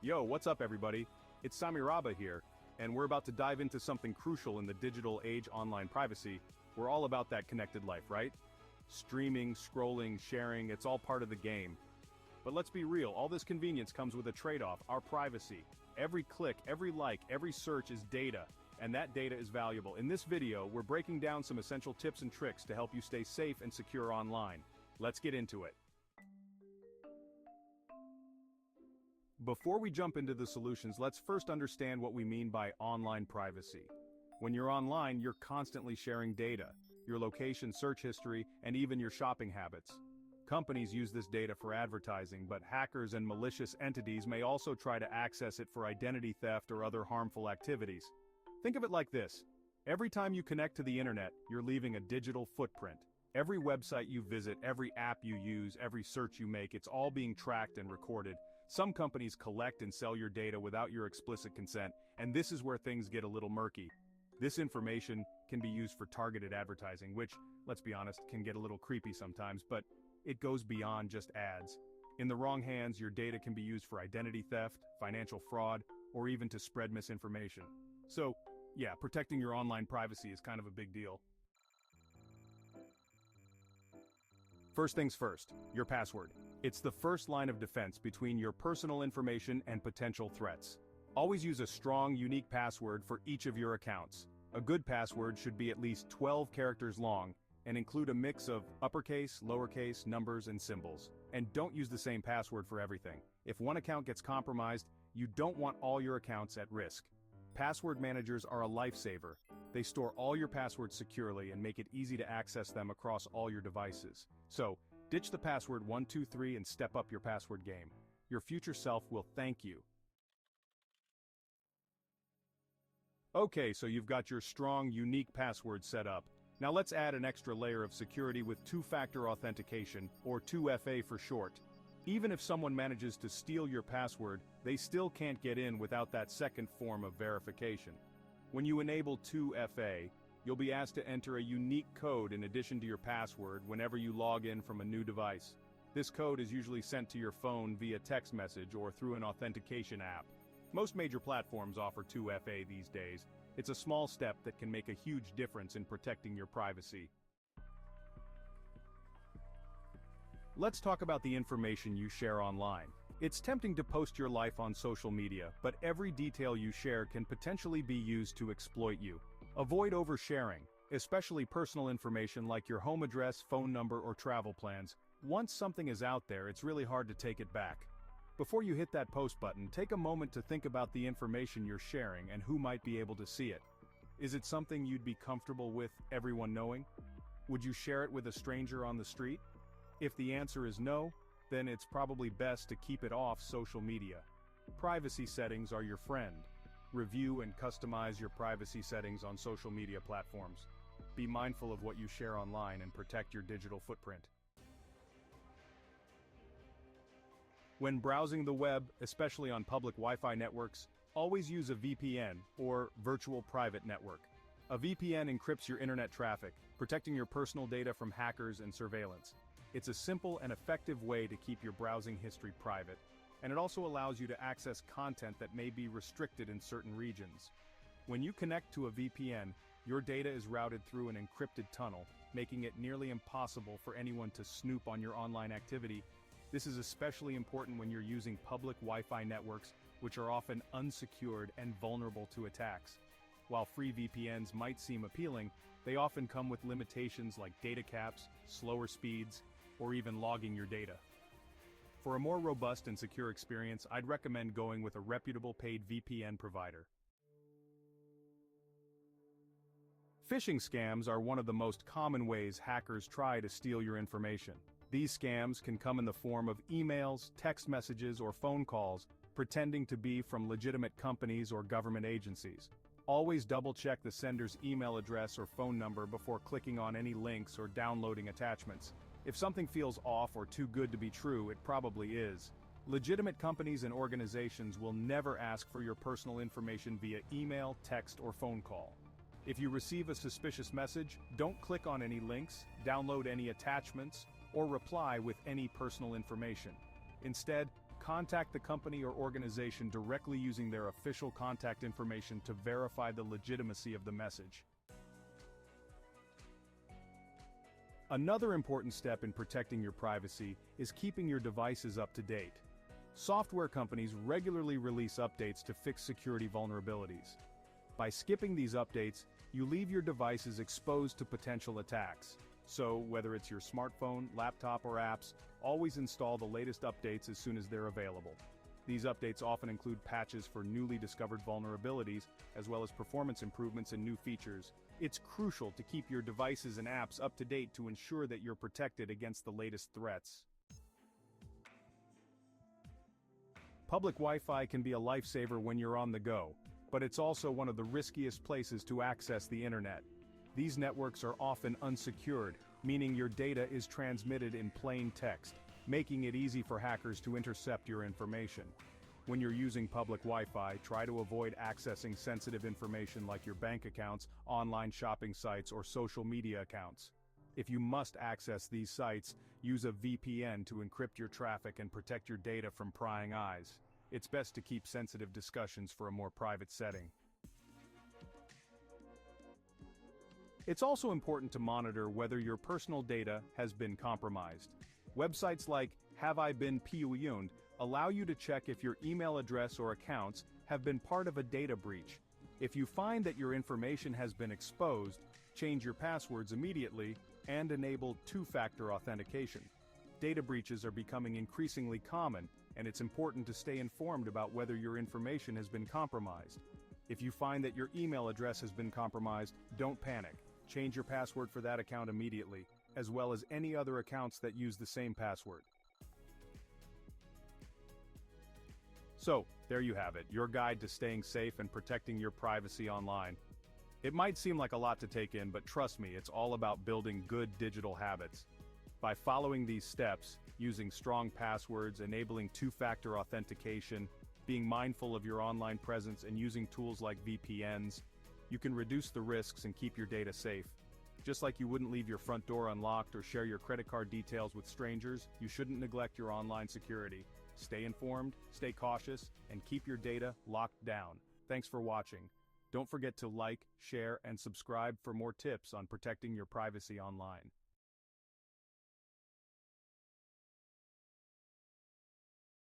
Yo, what's up everybody? It's Samiraba here, and we're about to dive into something crucial in the digital age: online privacy. We're all about that connected life, right? Streaming, scrolling, sharing, it's all part of the game. But let's be real, all this convenience comes with a trade-off: our privacy. Every click, every like, every search is data, and that data is valuable. In this video, we're breaking down some essential tips and tricks to help you stay safe and secure online. Let's get into it. Before we jump into the solutions, let's first understand what we mean by online privacy. When you're online, you're constantly sharing data, your location, search history, and even your shopping habits. Companies use this data for advertising, but hackers and malicious entities may also try to access it for identity theft or other harmful activities. Think of it like this: every time you connect to the internet, you're leaving a digital footprint. Every website you visit, every app you use, every search you make, it's all being tracked and recorded. Some companies collect and sell your data without your explicit consent, and this is where things get a little murky. This information can be used for targeted advertising, which, let's be honest, can get a little creepy sometimes, but it goes beyond just ads. In the wrong hands, your data can be used for identity theft, financial fraud, or even to spread misinformation. So, yeah, protecting your online privacy is kind of a big deal. First things first, your password. It's the first line of defense between your personal information and potential threats. Always use a strong, unique password for each of your accounts. A good password should be at least 12 characters long and include a mix of uppercase, lowercase, numbers, and symbols. And don't use the same password for everything. If one account gets compromised, you don't want all your accounts at risk. Password managers are a lifesaver. They store all your passwords securely and make it easy to access them across all your devices. So, ditch the password 123 and step up your password game. Your future self will thank you. Okay, so you've got your strong, unique password set up. Now let's add an extra layer of security with two-factor authentication, or 2FA for short. Even if someone manages to steal your password, they still can't get in without that second form of verification. When you enable 2FA, you'll be asked to enter a unique code in addition to your password whenever you log in from a new device. This code is usually sent to your phone via text message or through an authentication app. Most major platforms offer 2FA these days. It's a small step that can make a huge difference in protecting your privacy. Let's talk about the information you share online. It's tempting to post your life on social media, but every detail you share can potentially be used to exploit you. Avoid oversharing, especially personal information like your home address, phone number, or travel plans. Once something is out there, it's really hard to take it back. Before you hit that post button, take a moment to think about the information you're sharing and who might be able to see it. Is it something you'd be comfortable with everyone knowing? Would you share it with a stranger on the street? If the answer is no, then it's probably best to keep it off social media. Privacy settings are your friend. Review and customize your privacy settings on social media platforms. Be mindful of what you share online and protect your digital footprint. When browsing the web, especially on public Wi-Fi networks, always use a VPN, or virtual private network. A VPN encrypts your internet traffic, protecting your personal data from hackers and surveillance. It's a simple and effective way to keep your browsing history private, and it also allows you to access content that may be restricted in certain regions. When you connect to a VPN, your data is routed through an encrypted tunnel, making it nearly impossible for anyone to snoop on your online activity. This is especially important when you're using public Wi-Fi networks, which are often unsecured and vulnerable to attacks. While free VPNs might seem appealing, they often come with limitations like data caps, slower speeds, or even logging your data. For a more robust and secure experience, I'd recommend going with a reputable paid VPN provider. Phishing scams are one of the most common ways hackers try to steal your information. These scams can come in the form of emails, text messages, or phone calls, pretending to be from legitimate companies or government agencies. Always double-check the sender's email address or phone number before clicking on any links or downloading attachments. If something feels off or too good to be true, it probably is. Legitimate companies and organizations will never ask for your personal information via email, text, or phone call. If you receive a suspicious message, don't click on any links, download any attachments, or reply with any personal information. Instead, contact the company or organization directly using their official contact information to verify the legitimacy of the message. Another important step in protecting your privacy is keeping your devices up to date. Software companies regularly release updates to fix security vulnerabilities. By skipping these updates, you leave your devices exposed to potential attacks. So, whether it's your smartphone, laptop, or apps, always install the latest updates as soon as they're available. These updates often include patches for newly discovered vulnerabilities, as well as performance improvements and new features. It's crucial to keep your devices and apps up to date to ensure that you're protected against the latest threats. Public Wi-Fi can be a lifesaver when you're on the go, but it's also one of the riskiest places to access the internet. These networks are often unsecured, meaning your data is transmitted in plain text, making it easy for hackers to intercept your information. When you're using public Wi-Fi, try to avoid accessing sensitive information like your bank accounts, online shopping sites, or social media accounts. If you must access these sites, use a VPN to encrypt your traffic and protect your data from prying eyes. It's best to keep sensitive discussions for a more private setting. It's also important to monitor whether your personal data has been compromised. Websites like Have I Been Puyoned allow you to check if your email address or accounts have been part of a data breach. If you find that your information has been exposed, change your passwords immediately and enable two-factor authentication. Data breaches are becoming increasingly common, and it's important to stay informed about whether your information has been compromised. If you find that your email address has been compromised, don't panic. Change your password for that account immediately, as well as any other accounts that use the same password. So, there you have it, your guide to staying safe and protecting your privacy online. It might seem like a lot to take in, but trust me, it's all about building good digital habits. By following these steps, using strong passwords, enabling two-factor authentication, being mindful of your online presence, and using tools like VPNs, you can reduce the risks and keep your data safe. Just like you wouldn't leave your front door unlocked or share your credit card details with strangers, you shouldn't neglect your online security. Stay informed, stay cautious, and keep your data locked down. Thanks for watching. Don't forget to like, share, and subscribe for more tips on protecting your privacy online.